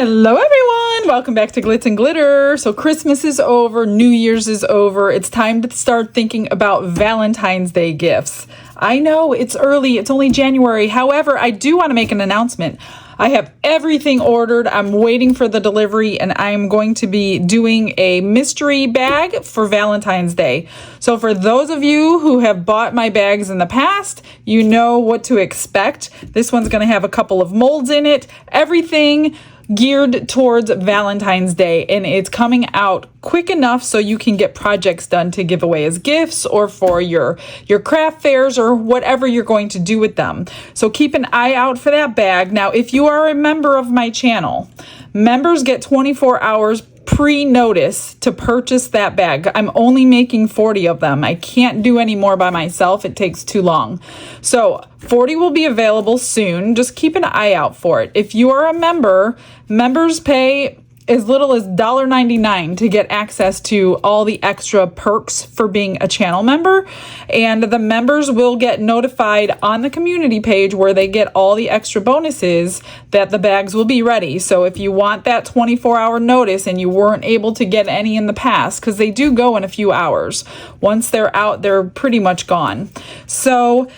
Hello everyone, welcome back to Glitz and Glitter. So Christmas is over, New Year's is over. It's time to start thinking about Valentine's Day gifts. I know it's early, it's only January. However, I do want to make an announcement. I have everything ordered. I'm waiting for the delivery and I'm going to be doing a mystery bag for Valentine's Day. So for those of you who have bought my bags in the past, you know what to expect. This one's going to have a couple of molds in it. Everything geared towards Valentine's Day, and it's coming out quick enough so you can get projects done to give away as gifts or for your craft fairs or whatever you're going to do with them. So keep an eye out for that bag. Now, if you are a member of my channel, members get 24 hours pre-notice to purchase that bag. I'm only making 40 of them. I can't do any more by myself. It takes too long. So 40 will be available soon. Just keep an eye out for it. If you are a member, members pay as little as $1.99 to get access to all the extra perks for being a channel member. And the members will get notified on the community page where they get all the extra bonuses that the bags will be ready. So if you want that 24-hour notice and you weren't able to get any in the past, because they do go in a few hours. Once they're out, they're pretty much gone. So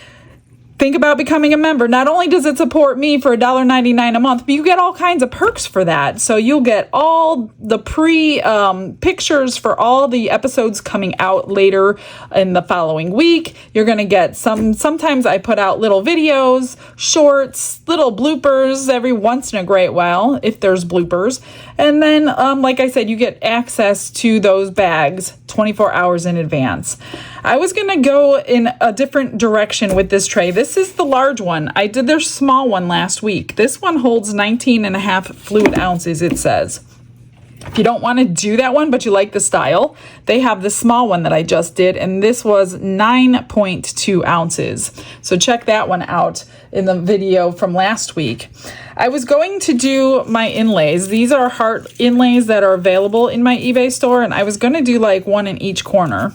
think about becoming a member. Not only does it support me for $1.99 a month, but you get all kinds of perks for that. So you'll get all the pictures for all the episodes coming out later in the following week. You're going to get sometimes I put out little videos, shorts, little bloopers every once in a great while, if there's bloopers. And then, like I said, you get access to those bags 24 hours in advance. I was going to go in a different direction with this tray. This is the large one. I did their small one last week. This one holds 19.5 fluid ounces, it says. If you don't want to do that one, but you like the style, they have the small one that I just did, and this was 9.2 ounces. So check that one out in the video from last week. I was going to do my inlays. These are heart inlays that are available in my eBay store, and I was going to do like one in each corner.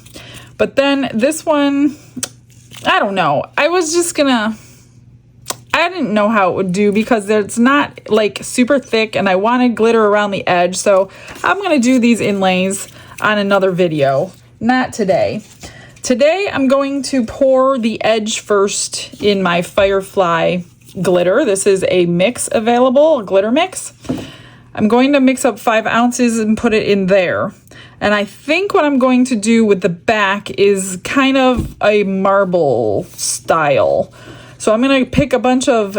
But then this one, I don't know. I didn't know how it would do because it's not like super thick and I wanted glitter around the edge. So I'm going to do these inlays on another video, not today. Today I'm going to pour the edge first in my Firefly glitter. This is a mix available, a glitter mix. I'm going to mix up 5 ounces and put it in there. And I think what I'm going to do with the back is kind of a marble style. So I'm going to pick a bunch of,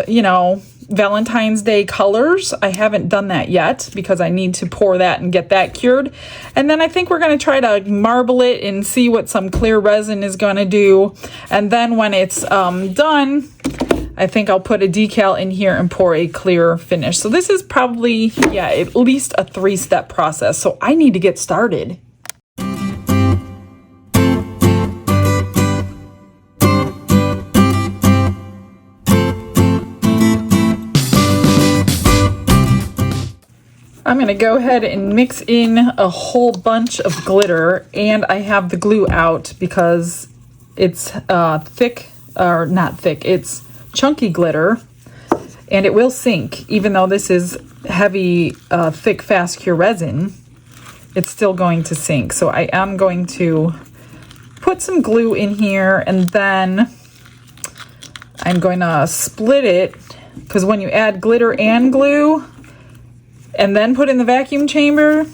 Valentine's Day colors. I haven't done that yet because I need to pour that and get that cured. And then I think we're going to try to marble it and see what some clear resin is going to do. And then when it's done, I think I'll put a decal in here and pour a clear finish. So this is probably, at least a 3-step process. So I need to get started. I'm going to go ahead and mix in a whole bunch of glitter, and I have the glue out because it's it's chunky glitter, and it will sink. Even though this is heavy, thick, fast cure resin, it's still going to sink. So I am going to put some glue in here, and then I'm going to split it, because when you add glitter and glue and then put in the vacuum chamber,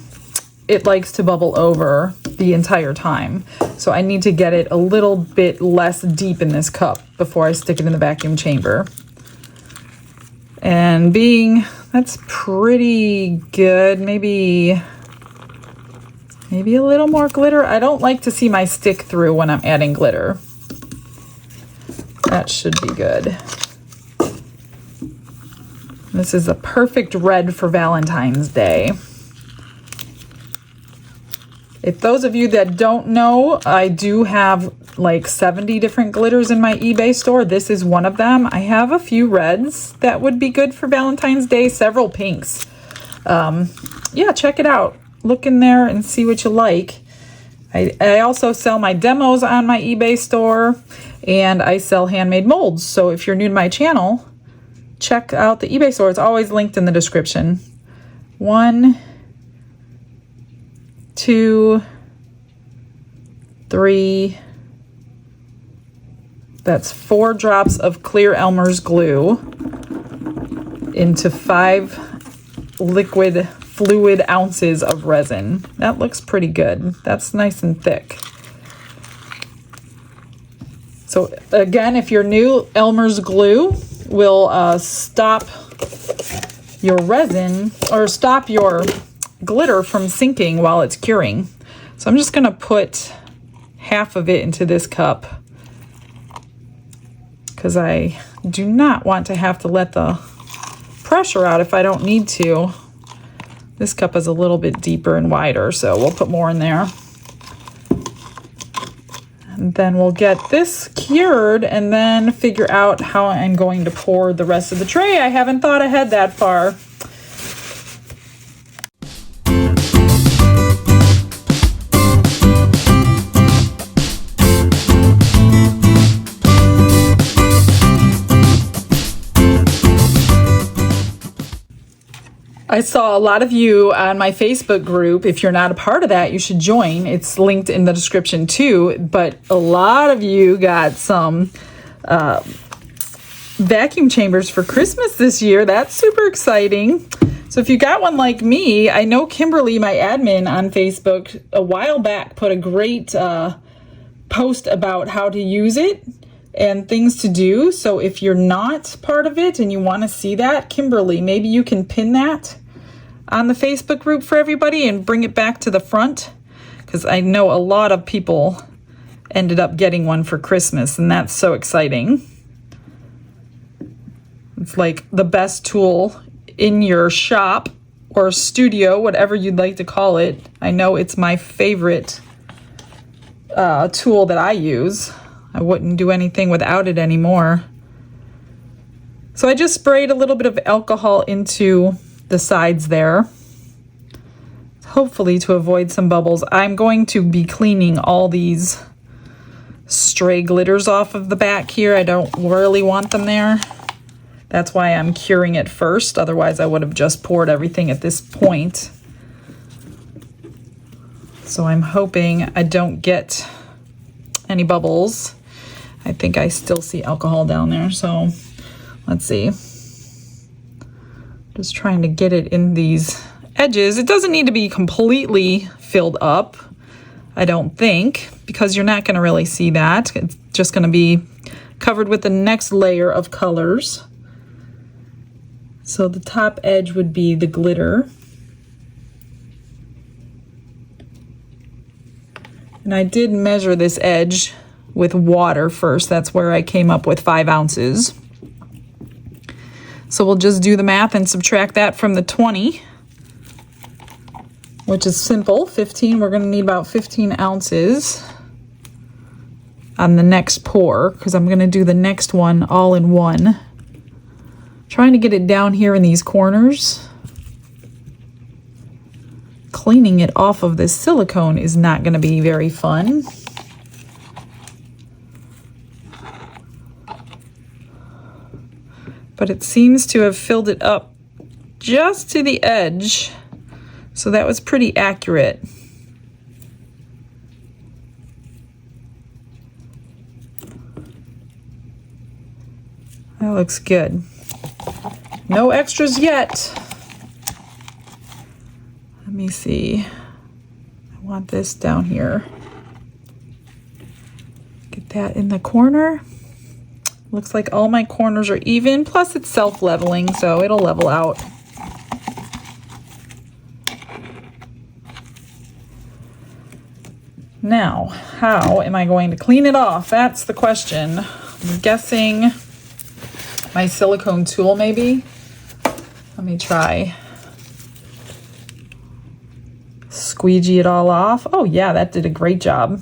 it likes to bubble over the entire time. So I need to get it a little bit less deep in this cup before I stick it in the vacuum chamber. And that's pretty good. Maybe a little more glitter. I don't like to see my stick through when I'm adding glitter. That should be good. This is a perfect red for Valentine's Day. If those of you that don't know, I do have like 70 different glitters in my eBay store. This is one of them. I have a few reds that would be good for Valentine's Day, several pinks. Check it out. Look in there and see what you like. I also sell my demos on my eBay store, and I sell handmade molds. So if you're new to my channel, check out the eBay store. It's always linked in the description. 1, 2, 3. That's 4 drops of clear Elmer's glue into 5 liquid fluid ounces of resin. That looks pretty good. That's nice and thick. So again, if you're new, Elmer's glue will stop your resin or stop your glitter from sinking while it's curing. So I'm just gonna put half of it into this cup because I do not want to have to let the pressure out if I don't need to. This cup is a little bit deeper and wider, so we'll put more in there. And then we'll get this cured and then figure out how I'm going to pour the rest of the tray. I haven't thought ahead that far. I saw a lot of you on my Facebook group. If you're not a part of that, you should join. It's linked in the description too. But a lot of you got some vacuum chambers for Christmas this year. That's super exciting. So if you got one like me, I know Kimberly, my admin on Facebook, a while back put a great post about how to use it and things to do. So if you're not part of it and you want to see that, Kimberly, maybe you can pin that on the Facebook group for everybody and bring it back to the front, because I know a lot of people ended up getting one for Christmas, and that's so exciting. It's like the best tool in your shop or studio, whatever you'd like to call it. I know it's my favorite tool that I use. I wouldn't do anything without it anymore. So I just sprayed a little bit of alcohol into the sides there, hopefully to avoid some bubbles. I'm going to be cleaning all these stray glitters off of the back here. I don't really want them there. That's why I'm curing it first. Otherwise, I would have just poured everything at this point. So I'm hoping I don't get any bubbles. I think I still see alcohol down there, so let's see. Just trying to get it in these edges. It doesn't need to be completely filled up, I don't think, because you're not going to really see that. It's just going to be covered with the next layer of colors. So the top edge would be the glitter. And I did measure this edge with water first. That's where I came up with 5 ounces. So we'll just do the math and subtract that from the 20, which is simple. 15, we're going to need about 15 ounces on the next pour, because I'm going to do the next one all in one. Trying to get it down here in these corners. Cleaning it off of this silicone is not going to be very fun. But it seems to have filled it up just to the edge, so that was pretty accurate. That looks good. No extras yet. Let me see. I want this down here. Get that in the corner. Looks like all my corners are even, plus it's self-leveling, so it'll level out. Now, how am I going to clean it off? That's the question. I'm guessing my silicone tool, maybe. Let me try. Squeegee it all off. Oh yeah, that did a great job.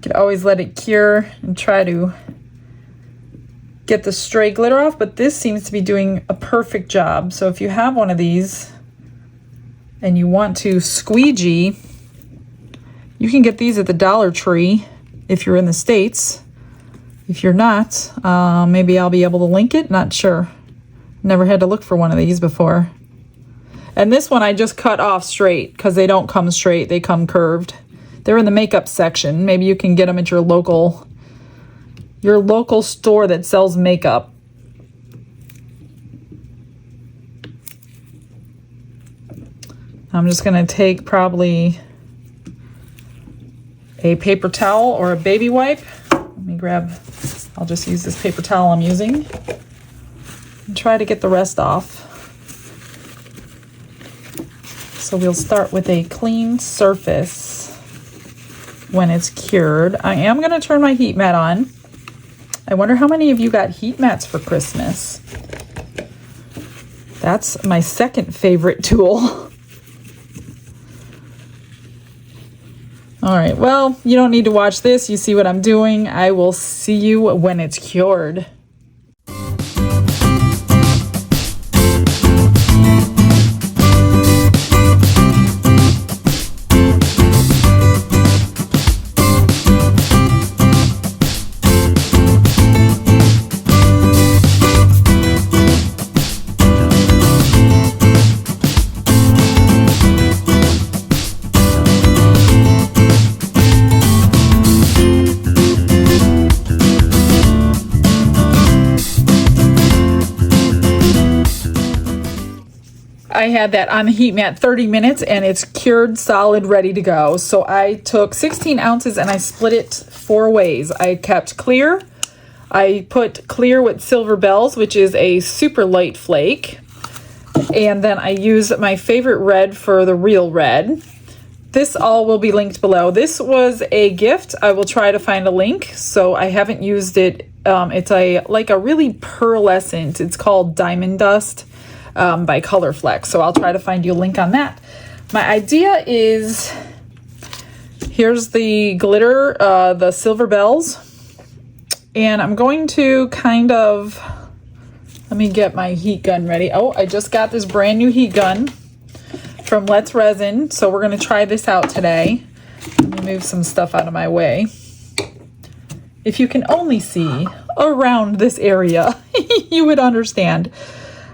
Could always let it cure and try to get the stray glitter off, but this seems to be doing a perfect job. So if you have one of these and you want to squeegee, you can get these at the Dollar Tree if you're in the States. If you're not, maybe I'll be able to link it, not sure. Never had to look for one of these before. And this one I just cut off straight because they don't come straight, they come curved. They're in the makeup section. Maybe you can get them at your local store that sells makeup. I'm just gonna take probably a paper towel or a baby wipe. Let me grab, I'll just use this paper towel I'm using and try to get the rest off. So we'll start with a clean surface when it's cured. I am gonna turn my heat mat on. I wonder how many of you got heat mats for Christmas. That's my second favorite tool. All right, well, you don't need to watch this. You see what I'm doing. I will see you when it's cured. I had that on the heat mat 30 minutes and it's cured solid, ready to go. So I took 16 ounces and I split it 4 ways. I kept clear. I put clear with silver bells, which is a super light flake. And then I used my favorite red for the real red. This all will be linked below. This was a gift. I will try to find a link. So I haven't used it. It's like a really pearlescent. It's called Diamond Dust. By Color Flex. So I'll try to find you a link on that. My idea is, here's the glitter, the silver bells, and I'm going to kind of, let me get my heat gun ready. Oh, I just got this brand new heat gun from Let's Resin, so we're going to try this out today. Let me move some stuff out of my way. If you can only see around this area, you would understand.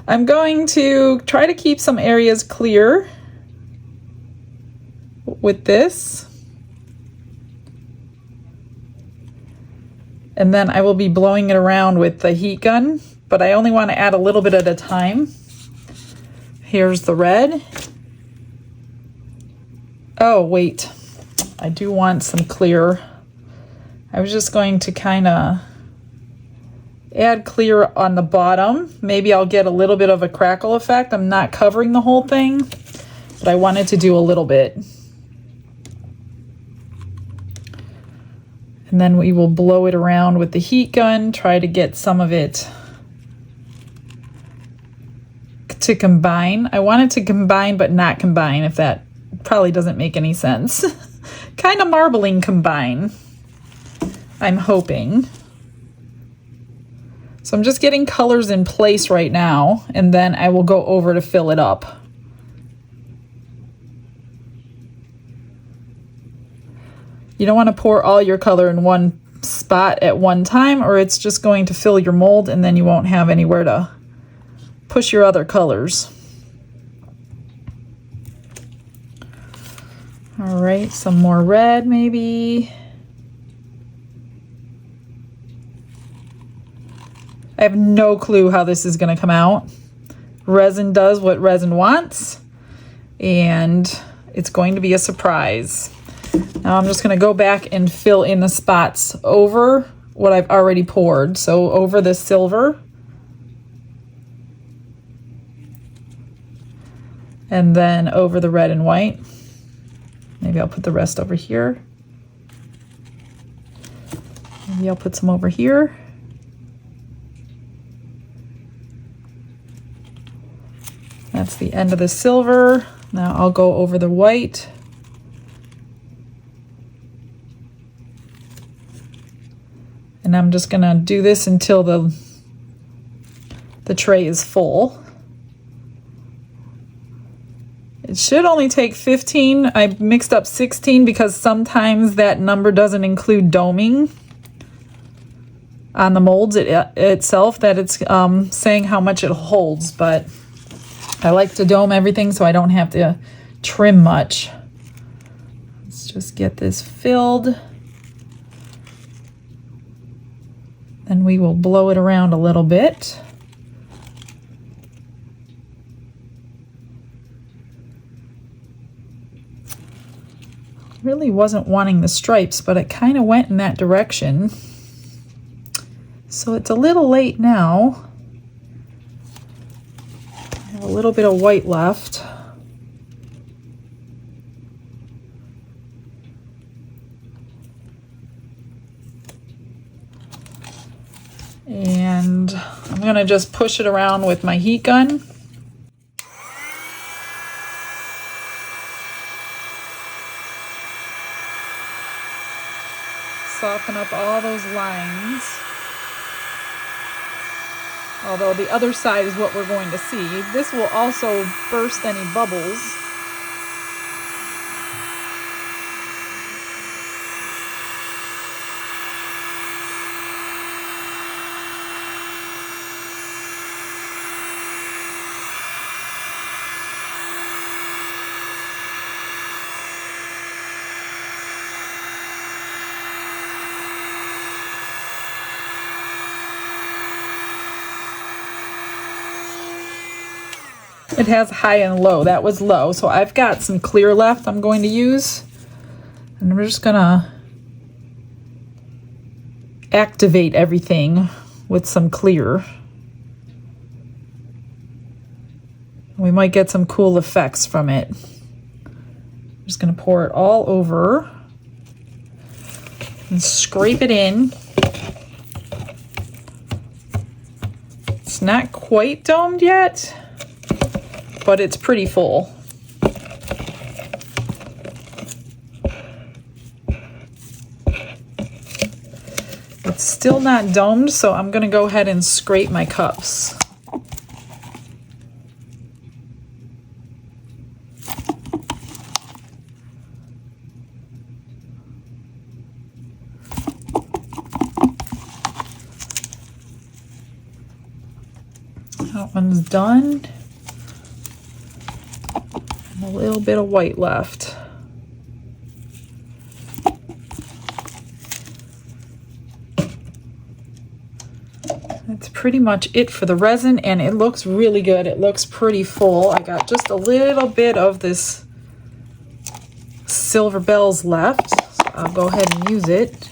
I'm going to try to keep some areas clear with this. And then I will be blowing it around with the heat gun, but I only want to add a little bit at a time. Here's the red. Oh, wait. I do want some clear. I was just going to kind of add clear on the bottom. Maybe I'll get a little bit of a crackle effect. I'm not covering the whole thing, but I wanted to do a little bit. And then we will blow it around with the heat gun, try to get some of it to combine. I want it to combine but not combine, if that probably doesn't make any sense. Kind of marbling combine, I'm hoping. So I'm just getting colors in place right now, and then I will go over to fill it up. You don't want to pour all your color in one spot at one time, or it's just going to fill your mold and then you won't have anywhere to push your other colors. All right, some more red maybe. I have no clue how this is going to come out. Resin does what resin wants, and it's going to be a surprise. Now I'm just going to go back and fill in the spots over what I've already poured. So over the silver, and then over the red and white. Maybe I'll put the rest over here. Maybe I'll put some over here. That's the end of the silver. Now I'll go over the white. And I'm just gonna do this until the tray is full. It should only take 15. I mixed up 16 because sometimes that number doesn't include doming. on the molds itself that it's saying how much it holds, but I like to dome everything so I don't have to trim much. Let's just get this filled. Then we will blow it around a little bit. Really wasn't wanting the stripes, but it kind of went in that direction. So it's a little late now. I have a little bit of white left. And I'm gonna just push it around with my heat gun. Soften up all those lines. Although the other side is what we're going to see. This will also burst any bubbles. It has high and low. That was low. So I've got some clear left I'm going to use. And we're just gonna activate everything with some clear. We might get some cool effects from it. I'm just gonna pour it all over and scrape it in. It's not quite domed yet, but it's pretty full. It's still not domed, so I'm gonna go ahead and scrape my cups. That one's done. A little bit of white left. That's pretty much it for the resin, and it looks really good. It looks pretty full. I got just a little bit of this Silver Bells left, so I'll go ahead and use it.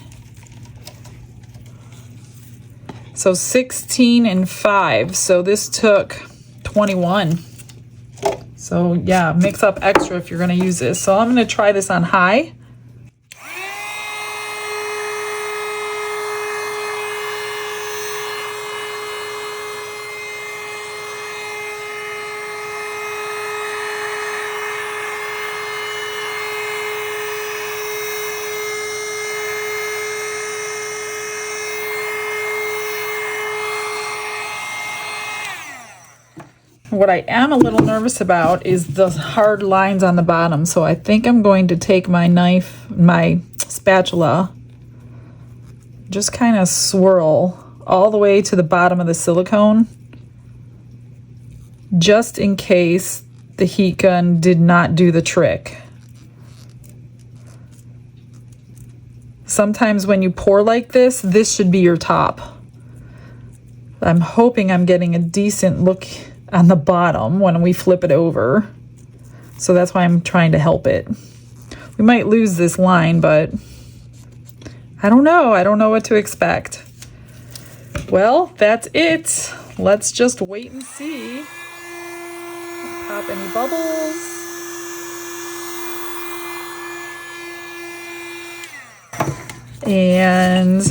So 16 and 5, so this took 21. So yeah, mix up extra if you're gonna use this. So I'm gonna try this on high. What I am a little nervous about is the hard lines on the bottom. So I think I'm going to take my knife, my spatula, just kind of swirl all the way to the bottom of the silicone, just in case the heat gun did not do the trick. Sometimes when you pour like this should be your top. I'm hoping I'm getting a decent look on the bottom when we flip it over. So that's why I'm trying to help it. We might lose this line, but I don't know. I don't know what to expect. Well, that's it. Let's just wait and see. Pop any bubbles. And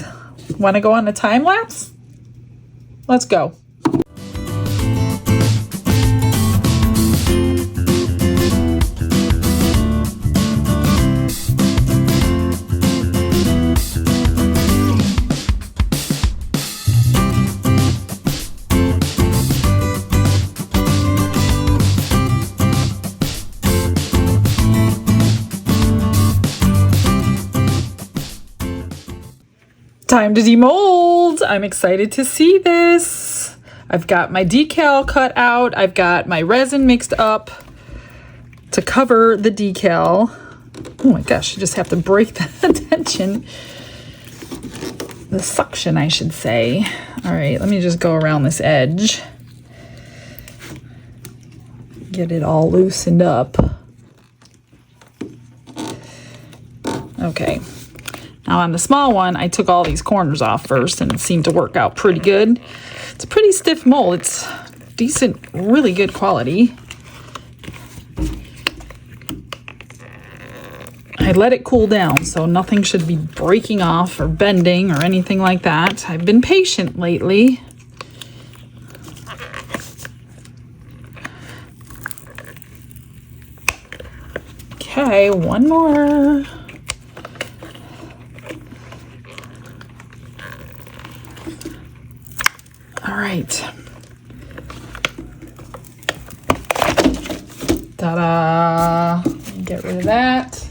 want to go on a time lapse? Let's go. Time to demold. build. I'm excited to see this. I've got my decal cut out. I've got my resin mixed up to cover the decal. Oh my gosh, you just have to break the tension. The suction, I should say. All right, let me just go around this edge. Get it all loosened up. Okay. Now on the small one, I took all these corners off first and it seemed to work out pretty good. It's a pretty stiff mold. It's decent, really good quality. I let it cool down, so nothing should be breaking off or bending or anything like that. I've been patient lately. Okay, one more. All right. Ta-da! Get rid of that.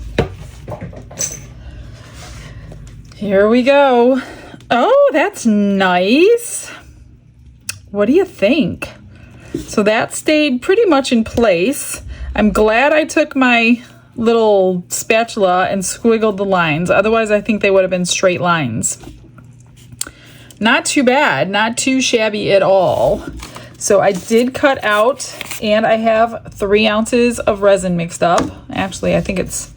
Here we go. Oh, that's nice. What do you think? So that stayed pretty much in place. I'm glad I took my little spatula and squiggled the lines. Otherwise, I think they would have been straight lines. Not too bad, not too shabby at all. So I did cut out, and I have 3 ounces of resin mixed up. Actually, I think it's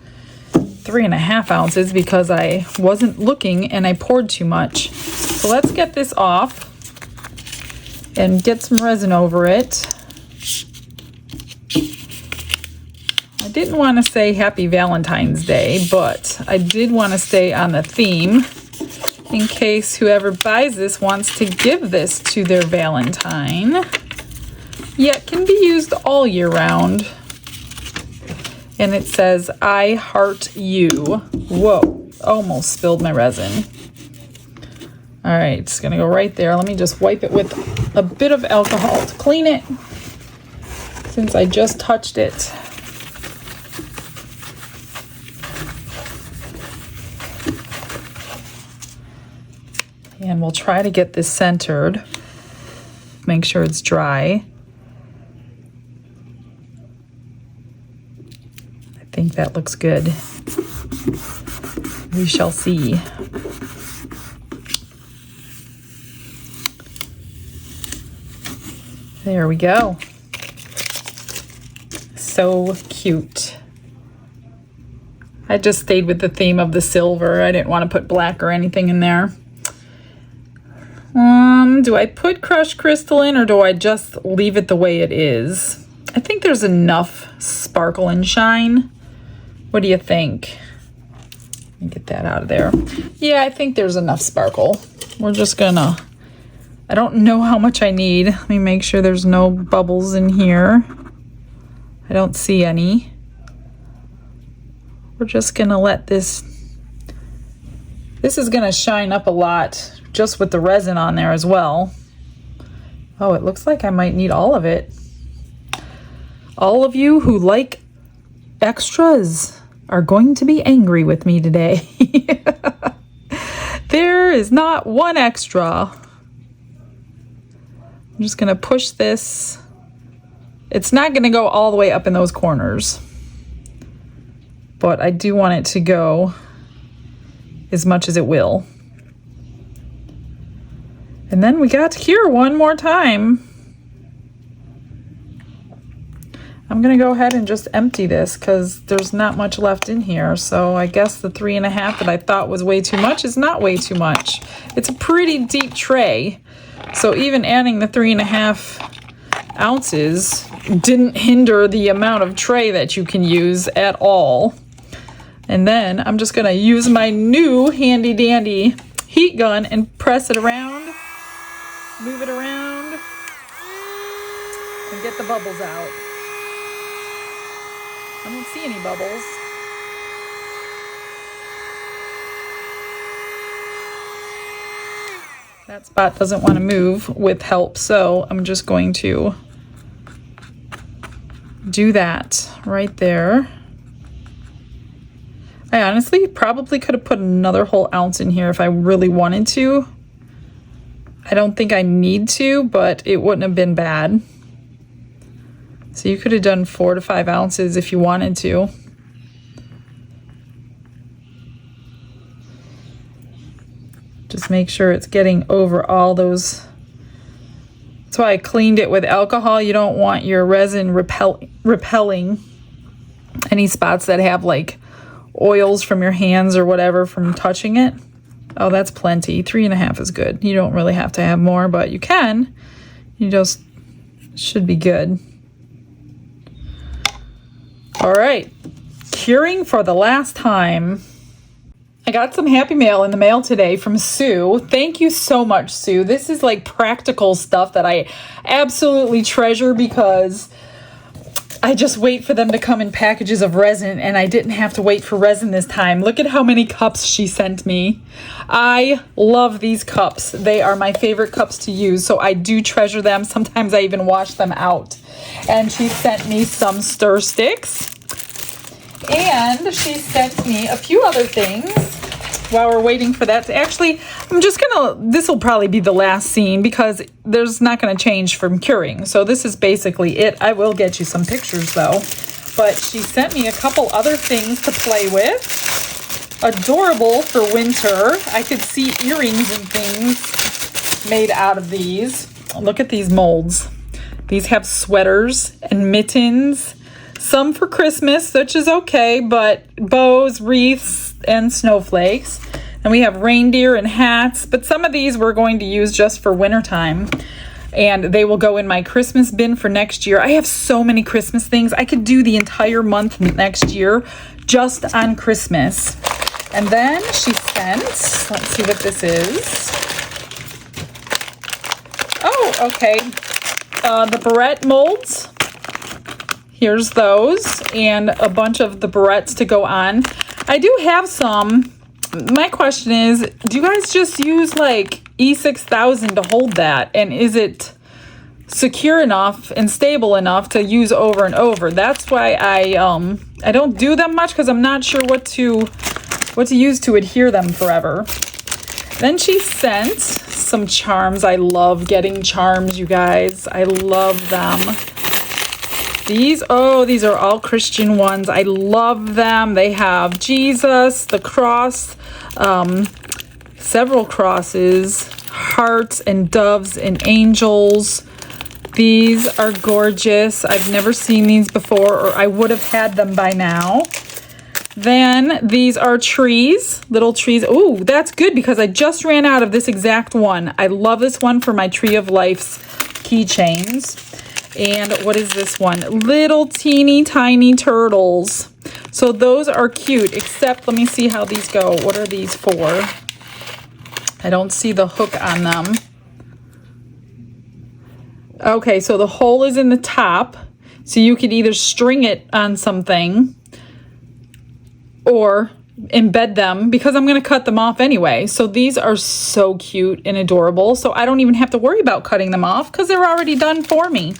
3.5 ounces because I wasn't looking and I poured too much. So let's get this off and get some resin over it. I didn't want to say Happy Valentine's Day, but I did want to stay on the theme in case whoever buys this wants to give this to their Valentine. Yet can be used all year round. And it says, I heart you. Whoa, almost spilled my resin. All right, it's gonna go right there. Let me just wipe it with a bit of alcohol to clean it, since I just touched it. And we'll try to get this centered. Make sure it's dry. I think that looks good. We shall see. There we go. So cute. I just stayed with the theme of the silver. I didn't want to put black or anything in there. Do I put crushed crystal in, or do I just leave it the way it is? I think there's enough sparkle and shine. What do you think? Let me get that out of there. Yeah, I think there's enough sparkle. We're just gonna, I don't know how much I need. Let me make sure there's no bubbles in here. I don't see any. We're just gonna let this is gonna shine up a lot just with the resin on there as well. Oh, it looks like I might need all of it. All of you who like extras are going to be angry with me today. There is not one extra. I'm just gonna push this. It's not gonna go all the way up in those corners, but I do want it to go as much as it will. And then we got here one more time. I'm gonna go ahead and just empty this because there's not much left in here. So I guess the 3.5 that I thought was way too much is not way too much. It's a pretty deep tray. So even adding the 3.5 ounces didn't hinder the amount of tray that you can use at all. And then I'm just gonna use my new handy dandy heat gun and press it around. Move it around and get the bubbles out. I don't see any bubbles. That spot doesn't want to move with help, so I'm just going to do that right there. I honestly probably could have put another whole ounce in here if I really wanted to. I don't think I need to, but it wouldn't have been bad. So you could have done 4 to 5 ounces if you wanted to. Just make sure it's getting over all those. That's why I cleaned it with alcohol. You don't want your resin repelling any spots that have like oils from your hands or whatever from touching it. Oh, that's plenty. 3.5 is good. You don't really have to have more, but you can. You just should be good. All right, curing for the last time. I got some happy mail in the mail today from Sue. Thank you so much, Sue. This is like practical stuff that I absolutely treasure because I just wait for them to come in packages of resin, and I didn't have to wait for resin this time. Look at how many cups she sent me. I love these cups. They are my favorite cups to use, so I do treasure them. Sometimes I even wash them out. And she sent me some stir sticks. And she sent me a few other things while we're waiting for that to actually, this will probably be the last scene because there's not going to change from curing. So this is basically it. I will get you some pictures though. But she sent me a couple other things to play with. Adorable for winter. I could see earrings and things made out of these. Look at these molds. These have sweaters and mittens. Some for Christmas, which is okay, but bows, wreaths, and snowflakes. And we have reindeer and hats, but some of these we're going to use just for wintertime. And they will go in my Christmas bin for next year. I have so many Christmas things. I could do the entire month next year just on Christmas. And then she sent, let's see what this is. Oh, okay. The barrette molds. Here's those, and a bunch of the barrettes to go on. I do have some. My question is, do you guys just use like E6000 to hold that? And is it secure enough and stable enough to use over and over? That's why I don't do them much because I'm not sure what to use to adhere them forever. Then she sent some charms. I love getting charms, you guys. I love them. These are all Christian ones. I love them. They have Jesus, the cross, several crosses, hearts and doves and angels. These are gorgeous. I've never seen these before, or I would have had them by now. Then these are trees, little trees. Oh, that's good because I just ran out of this exact one. I love this one for my Tree of Life's keychains. And what is this one? Little teeny tiny turtles. So those are cute, except let me see how these go. What are these for? I don't see the hook on them. Okay, so the hole is in the top. So you could either string it on something or embed them because I'm going to cut them off anyway. So these are so cute and adorable. So I don't even have to worry about cutting them off because they're already done for me.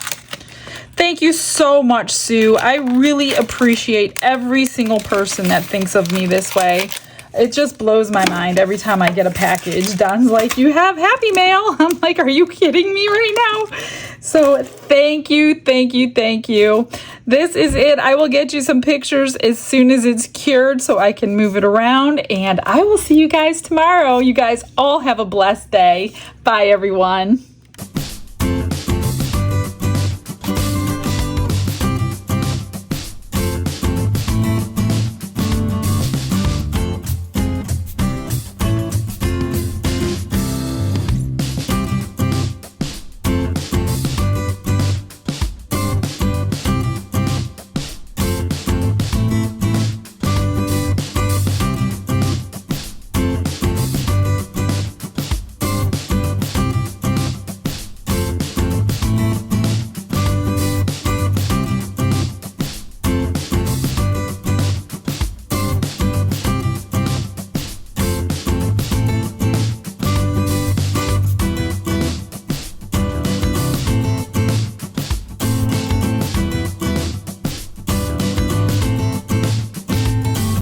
Thank you so much, Sue. I really appreciate every single person that thinks of me this way. It just blows my mind every time I get a package. Don's like, you have happy mail. I'm like, are you kidding me right now? So thank you, thank you, thank you. This is it. I will get you some pictures as soon as it's cured so I can move it around. And I will see you guys tomorrow. You guys all have a blessed day. Bye, everyone.